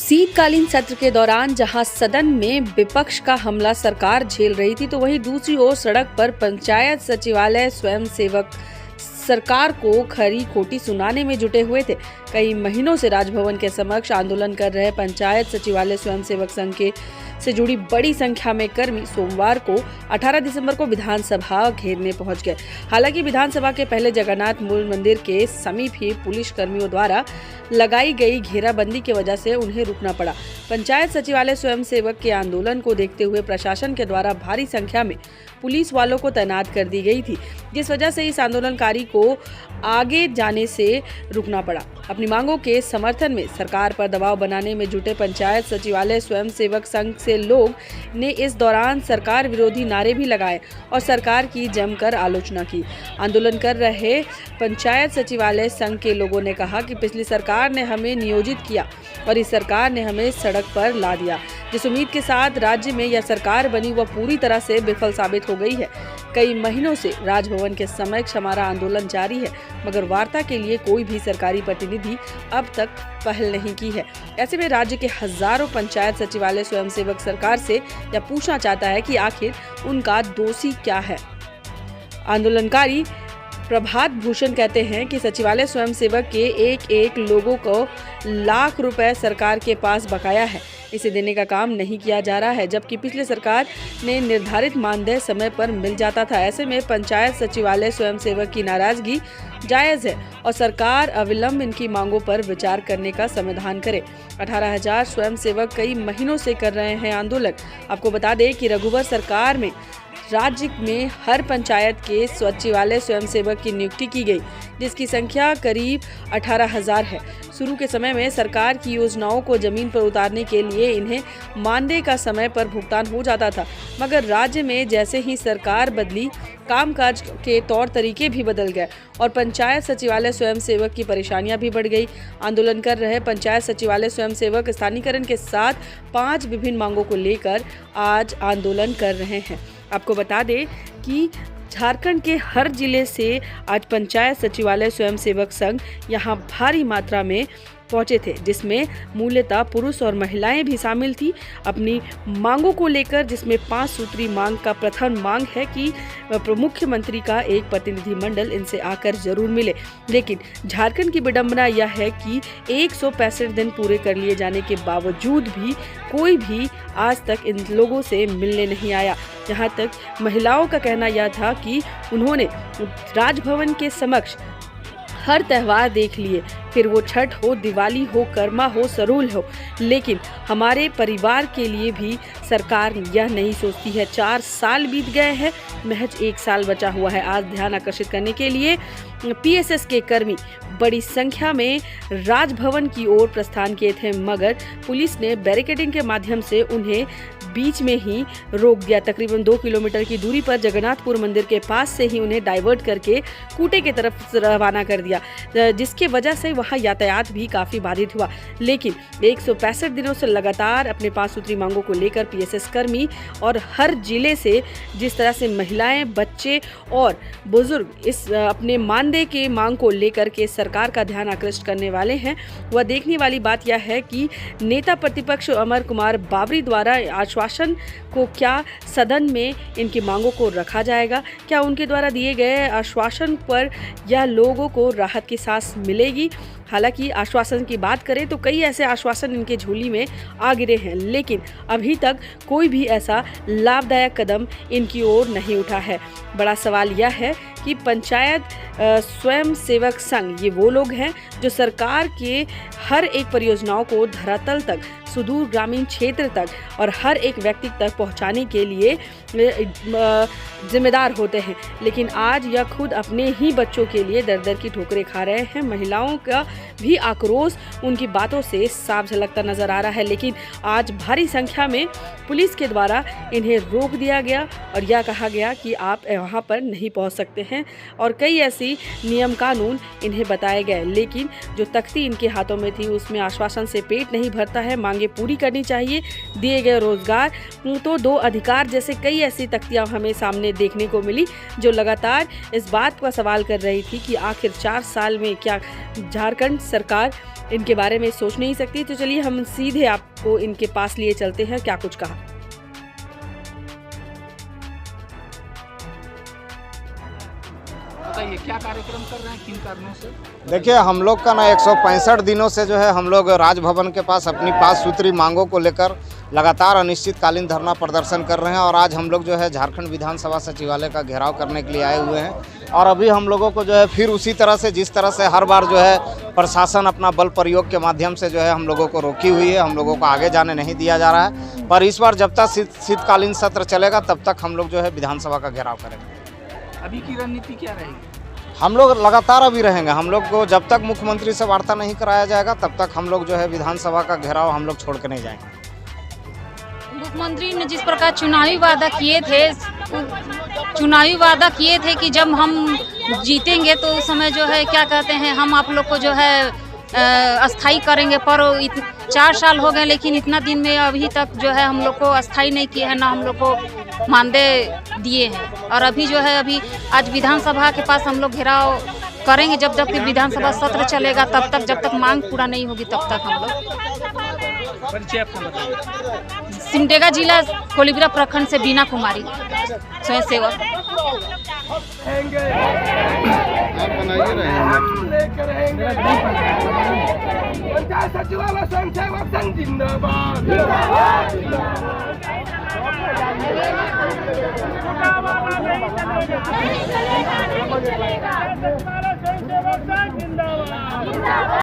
शीतकालीन सत्र के दौरान जहां सदन में विपक्ष का हमला सरकार झेल रही थी, तो वहीं दूसरी ओर सड़क पर पंचायत सचिवालय स्वयंसेवक सरकार को खरी खोटी सुनाने में जुटे हुए थे। कई महीनों से राजभवन के समक्ष आंदोलन कर रहे पंचायत सचिवालय स्वयंसेवक संघ से जुड़ी बड़ी संख्या में कर्मी सोमवार को 18 दिसंबर को विधानसभा घेरने पहुंच गए। हालांकि विधानसभा के पहले जगन्नाथ मूल मंदिर के समीप ही पुलिस कर्मियों द्वारा लगाई गई घेराबंदी की वजह से उन्हें रुकना पड़ा। पंचायत सचिवालय स्वयंसेवक के आंदोलन को देखते हुए प्रशासन के द्वारा भारी संख्या में पुलिस वालों को तैनात कर दी गई थी, जिस वजह से इस आंदोलनकारी को आगे जाने से रुकना पड़ा। अपनी मांगों के समर्थन में सरकार पर दबाव बनाने में जुटे पंचायत सचिवालय स्वयंसेवक संघ से लोग ने इस दौरान सरकार विरोधी नारे भी लगाए और सरकार की जमकर आलोचना की। आंदोलन कर रहे पंचायत सचिवालय संघ के लोगों ने कहा कि पिछली सरकार ने हमें नियोजित किया और इस सरकार ने हमें सड़क पर ला दिया। जिस उम्मीद के साथ राज्य में यह सरकार बनी वह पूरी तरह से विफल साबित हो गई है। कई महीनों से राजभवन के समक्ष हमारा आंदोलन जारी है, मगर वार्ता के लिए कोई भी सरकारी प्रतिनिधि अब तक पहल नहीं की है। ऐसे में राज्य के हजारों पंचायत सचिवालय स्वयंसेवक सरकार से यह पूछना चाहता है कि आखिर उनका दोषी क्या है। आंदोलनकारी प्रभात भूषण कहते हैं कि सचिवालय स्वयंसेवक के एक लोगों को लाख रुपए सरकार के पास बकाया है, इसे देने का काम नहीं किया जा रहा है, जबकि पिछले सरकार ने निर्धारित मानदेय समय पर मिल जाता था। ऐसे में पंचायत सचिवालय स्वयंसेवक की नाराजगी जायज है और सरकार अविलंब इनकी मांगों पर विचार करने का समाधान करे। 18,000 स्वयंसेवक कई महीनों से कर रहे हैं आंदोलन। आपको बता दें कि रघुवर सरकार में राज्य में हर पंचायत के सचिवालय स्वयंसेवक की नियुक्ति की गई, जिसकी संख्या करीब 18,000 है। शुरू के समय में सरकार की योजनाओं को जमीन पर उतारने के लिए इन्हें मानदेय का समय पर भुगतान हो जाता था, मगर राज्य में जैसे ही सरकार बदली, कामकाज के तौर तरीके भी बदल गए और पंचायत सचिवालय स्वयंसेवक की परेशानियां भी बढ़ गई। आंदोलन कर रहे पंचायत सचिवालय स्वयंसेवक स्थानीयकरण के साथ 5 विभिन्न मांगों को लेकर आज आंदोलन कर रहे हैं। आपको बता दें कि झारखंड के हर जिले से आज पंचायत सचिवालय स्वयंसेवक संघ यहां भारी मात्रा में पहुंचे थे, जिसमें मूलतः पुरुष और महिलाएं भी शामिल थी अपनी मांगों को लेकर, जिसमें 5 सूत्री मांग का प्रथम मांग है कि मुख्यमंत्री का एक प्रतिनिधिमंडल इनसे आकर जरूर मिले। लेकिन झारखंड की विडंबना यह है कि 165 दिन पूरे कर लिए जाने के बावजूद भी कोई भी आज तक इन लोगों से मिलने नहीं आया। जहां तक महिलाओं का कहना यह था कि उन्होंने राजभवन के समक्ष हर त्यौहार देख लिए, फिर वो छठ हो, दिवाली हो, कर्मा हो, सरूल हो, लेकिन हमारे परिवार के लिए भी सरकार यह नहीं सोचती है। 4 साल बीत गए हैं, महज 1 साल बचा हुआ है। आज ध्यान आकर्षित करने के लिए पीएसएस के कर्मी बड़ी संख्या में राजभवन की ओर प्रस्थान किए थे, मगर पुलिस ने बैरिकेडिंग के माध्यम से उन्हें बीच में ही रोक दिया। तकरीबन 2 किलोमीटर की दूरी पर जगन्नाथपुर मंदिर के पास से ही उन्हें डाइवर्ट करके कूटे की तरफ रवाना कर दिया, जिसके वजह से वहां यातायात भी काफी बाधित हुआ। लेकिन 165 दिनों से लगातार अपने 5 सूत्री मांगों को लेकर पीएसएस कर्मी और हर जिले से जिस तरह से महिलाएं, बच्चे और बुजुर्ग इस अपने मानदेय के मांग को लेकर के सरकार का ध्यान आकृष्ट करने वाले हैं, वह देखने वाली बात यह है कि नेता प्रतिपक्ष अमर कुमार बावरी द्वारा आश्वासन को क्या सदन में इनकी मांगों को रखा जाएगा, क्या उनके द्वारा दिए गए आश्वासन पर यह लोगों को राहत की सांस मिलेगी। हालांकि आश्वासन की बात करें तो कई ऐसे आश्वासन इनके झोली में आ गिरे हैं, लेकिन अभी तक कोई भी ऐसा लाभदायक कदम इनकी ओर नहीं उठा है। बड़ा सवाल यह है कि पंचायत स्वयंसेवक संघ ये वो लोग हैं जो सरकार के हर एक परियोजनाओं को धरातल तक, सुदूर ग्रामीण क्षेत्र तक और हर एक व्यक्ति तक पहुंचाने के लिए जिम्मेदार होते हैं, लेकिन आज यह खुद अपने ही बच्चों के लिए दर दर की ठोकरें खा रहे हैं। महिलाओं का भी आक्रोश उनकी बातों से साफ झलकता नजर आ रहा है, लेकिन आज भारी संख्या में पुलिस के द्वारा इन्हें रोक दिया गया और यह कहा गया कि आप वहां पर नहीं पहुंच सकते हैं और कई ऐसी नियम कानून इन्हें बताए गए, लेकिन जो तख्ती इनके हाथों में थी उसमें आश्वासन से पेट नहीं भरता है। मांगे पूरी करनी चाहिए, दिए गए रोजगार तो 2 अधिकार जैसे कई ऐसी तख्तियां हमें सामने देखने को मिली जो लगातार इस बात का सवाल कर रही थी कि आखिर 4 साल में क्या झारखंड करंट सरकार इनके बारे में सोच नहीं सकती। तो चलिए हम सीधे आपको इनके पास लिए चलते हैं, क्या कुछ कहा। बताइए क्या कार्यक्रम कर रहे हैं, किन कारणों से? देखिए, हम लोग का ना 165 दिनों से जो है हम लोग राजभवन के पास अपनी 5 सूत्री मांगों को लेकर लगातार अनिश्चितकालीन धरना प्रदर्शन कर रहे हैं। और आज हम लोग जो है झारखंड विधानसभा सचिवालय का घेराव करने के लिए आए हुए हैं। और अभी हम लोगों को जो है फिर उसी तरह से जिस तरह से हर बार जो है प्रशासन अपना बल प्रयोग के माध्यम से जो है हम लोगों को रोकी हुई है, हम लोगों को आगे जाने नहीं दिया जा रहा है। पर इस बार जब तक शीतकालीन सत्र चलेगा तब तक हम लोग जो है विधानसभा का घेराव करेंगे। अभी की रणनीति क्या रहेगी? हम लोग लगातार अभी रहेंगे। हम लोग को जब तक मुख्यमंत्री से वार्ता नहीं कराया जाएगा तब तक हम लोग जो है विधानसभा का घेराव हम लोग छोड़ के नहीं जाएंगे। मुख्यमंत्री ने जिस प्रकार चुनावी वादा किए थे कि जब हम जीतेंगे तो उस समय जो है क्या कहते हैं, हम आप लोग को जो है अस्थाई करेंगे। पर 4 साल हो गए लेकिन इतना दिन में अभी तक जो है हम लोग को अस्थाई नहीं किए हैं, ना हम लोग को मानदेय दिए हैं। और अभी जो है अभी आज विधानसभा के पास हम लोग घेराव करेंगे जब तक विधानसभा सत्र चलेगा तब तक, जब तक मांग पूरा नहीं होगी तब तक हम लोग। परिचय आपको बताइए। सिमडेगा जिला कोलिब्रा प्रखंड से बीना कुमारी, स्वयं सेवक। पंचायत सचिवालय स्वयं सेवक संघ जिंदाबाद।